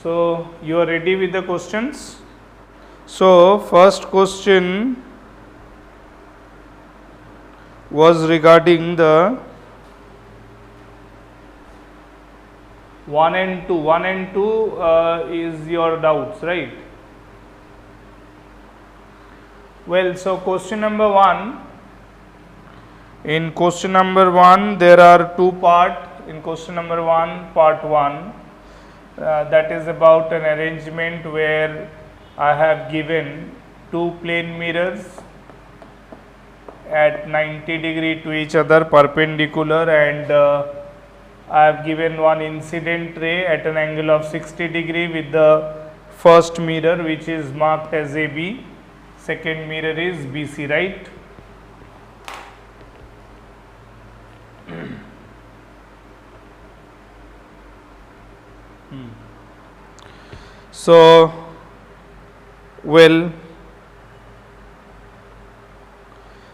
So you are ready with the questions? So first question was regarding the 1 and 2. 1 and 2 is your doubts, right? Well, so question number 1. In question number 1, there are two parts. In question number 1, part 1, that is about an arrangement where I have given two plane mirrors at 90 degree to each other perpendicular, and I have given one incident ray at an angle of 60 degree with the first mirror which is marked as AB, second mirror is BC, right? So, well,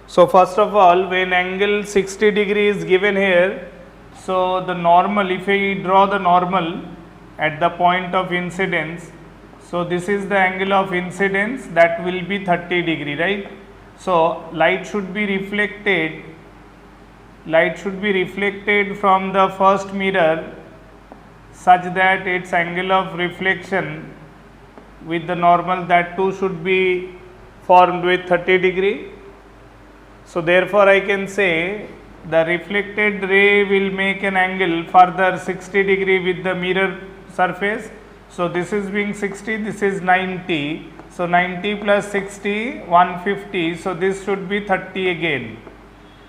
so first of all, when angle 60 degree is given here, so the normal, if we draw the normal at the point of incidence, so this is the angle of incidence, that will be 30 degree, right? So light should be reflected from the first mirror such that its angle of reflection with the normal, that too should be formed with 30 degree. So therefore I can say the reflected ray will make an angle further 60 degree with the mirror surface. So this is being 60, this is 90. So 90 plus 60, 150. So this should be 30 again.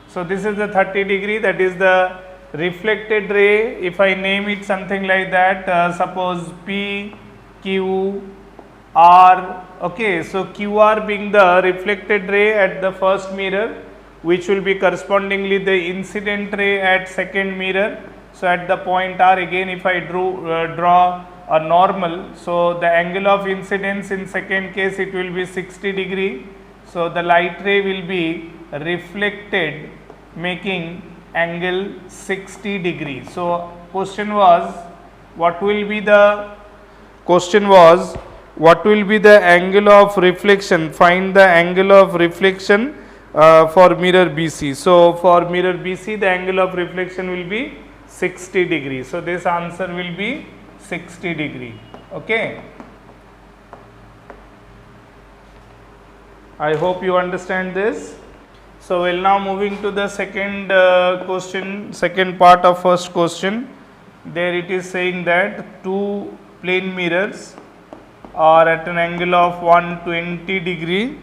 So this is the 30 degree, that is the reflected ray. If I name it something like that, suppose P, Q, R. Okay, so QR being the reflected ray at the first mirror, which will be correspondingly the incident ray at second mirror. So at the point R, again if I draw a normal, so the angle of incidence in second case it will be 60 degree. So the light ray will be reflected making angle 60 degree. So question was what will be the angle of reflection, find the angle of reflection for mirror BC. So for mirror BC the angle of reflection will be 60 degree. So this answer will be 60 degree. Okay, I hope you understand this. So we'll now moving to the second question, second part of first question. There it is saying that two plane mirrors are at an angle of 120 degree,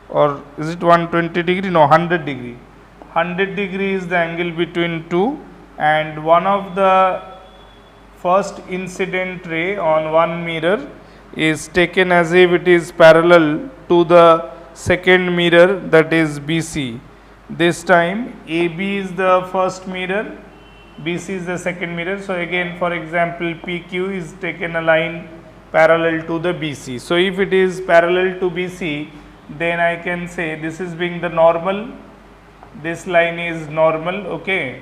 or is it 120 degree? No, 100 degree. 100 degree is the angle between two, and one of the first incident ray on one mirror is taken as if it is parallel to the second mirror, that is BC. This time AB is the first mirror, BC is the second mirror. So again, for example, PQ is taken a line parallel to the BC. So if it is parallel to BC, then I can say this is being the normal, this line is normal. Okay,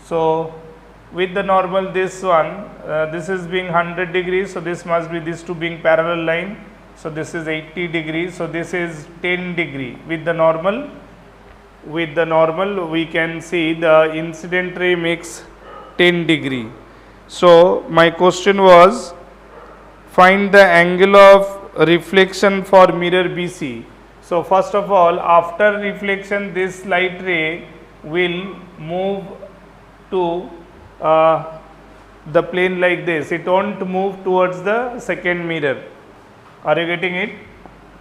so with the normal, this one, this is being 100 degrees, so this must be these two being parallel line. So this is 80 degrees, so this is 10 degree. With the normal we can see the incident ray makes 10 degree. So my question was find the angle of reflection for mirror BC. So first of all, after reflection this light ray will move to the plane like this. It won't move towards the second mirror. Are you getting it?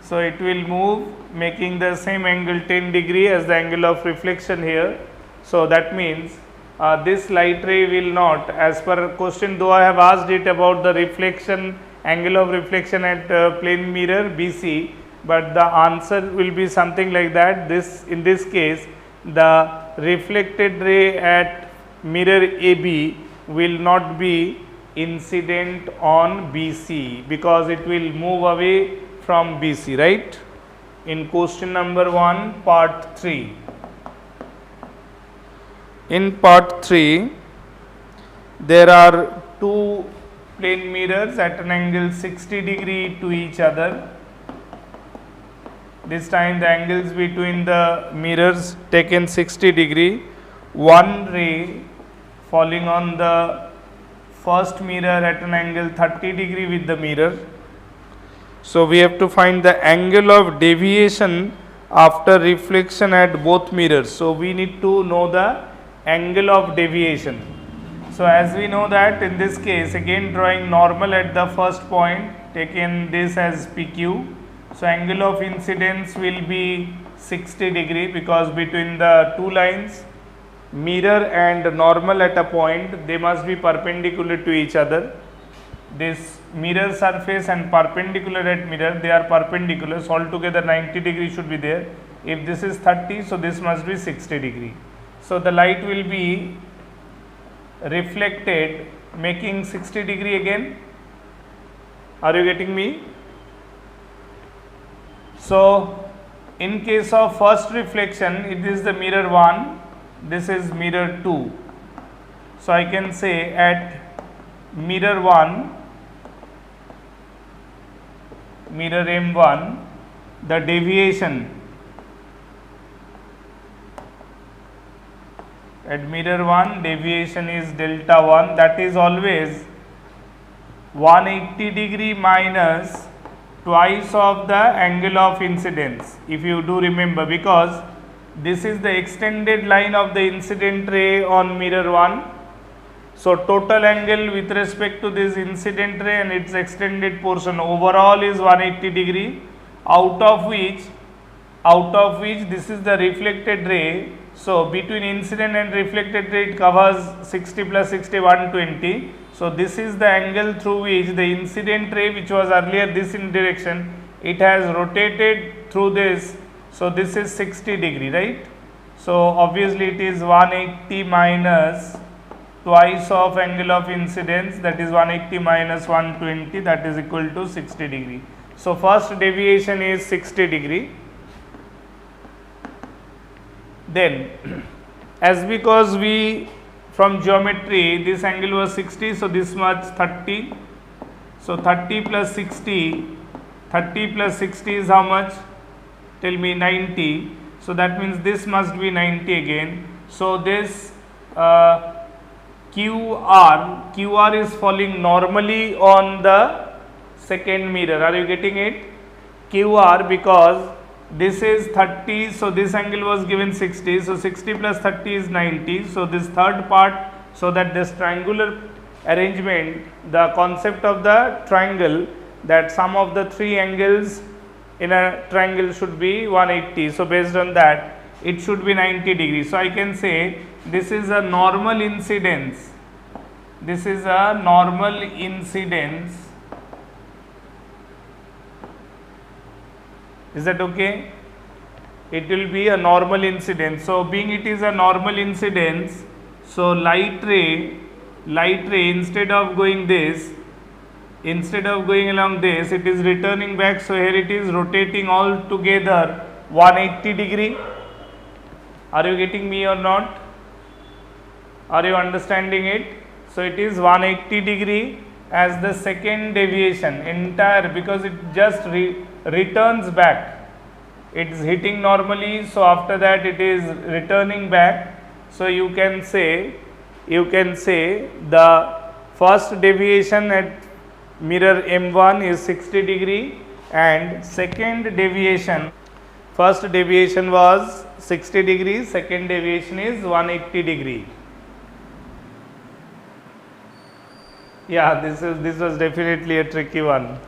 So it will move making the same angle 10 degree as the angle of reflection here. So that means this light ray will not, as per question, though I have asked it about the reflection, angle of reflection at plane mirror BC, but the answer will be something like that. In this case, the reflected ray at mirror AB will not be incident on BC because it will move away from BC, right? In question number 1, part 3. In part 3, there are two plane mirrors at an angle 60 degree to each other. This time the angles between the mirrors taken 60 degree. One ray falling on the first mirror at an angle 30 degree with the mirror. So we have to find the angle of deviation after reflection at both mirrors. So we need to know the angle of deviation. So as we know that in this case, again drawing normal at the first point, taken this as PQ. So angle of incidence will be 60 degree because between the two lines, mirror and normal at a point, they must be perpendicular to each other. This mirror surface and perpendicular at mirror, they are perpendicular, so altogether 90 degree should be there. If this is 30, so this must be 60 degree. So the light will be reflected making 60 degree again. Are you getting me? So in case of first reflection, it is the mirror 1, this is mirror 2. So I can say at mirror 1, mirror M1, the deviation at mirror 1, deviation is delta 1, that is always 180 degree minus twice of the angle of incidence, if you do remember, because this is the extended line of the incident ray on mirror 1. So total angle with respect to this incident ray and its extended portion overall is 180 degree, out of which this is the reflected ray. So between incident and reflected ray it covers 60 plus 60, 120. So this is the angle through which the incident ray, which was earlier this in direction, it has rotated through this. So this is 60 degree, right? So obviously it is 180 minus twice of angle of incidence, that is 180 minus 120, that is equal to 60 degree. So first deviation is 60 degree. Then as because we from geometry this angle was 60, so this much 30. So 30 plus 60, 30 plus 60 is how much? Tell me. 90. So that means this must be 90 again. So this QR is falling normally on the second mirror. Are you getting it? QR, because this is 30, so this angle was given 60, so 60 plus 30 is 90. So this third part, so that this triangular arrangement, the concept of the triangle, that sum of the three angles in a triangle should be 180. So based on that, it should be 90 degrees. So I can say this is a normal incidence. This is a normal incidence. Is that okay? It will be a normal incidence. So being it is a normal incidence, so light ray instead of going along this, it is returning back. So here it is rotating all together 180 degree. Are you getting me or not? Are you understanding it? So it is 180 degree as the second deviation entire, because it just returns back. It is hitting normally, so after that it is returning back. So you can say the first deviation at mirror M1 is 60 degree and second deviation, first deviation was 60 degree, second deviation is 180 degree. Yeah, this was definitely a tricky one.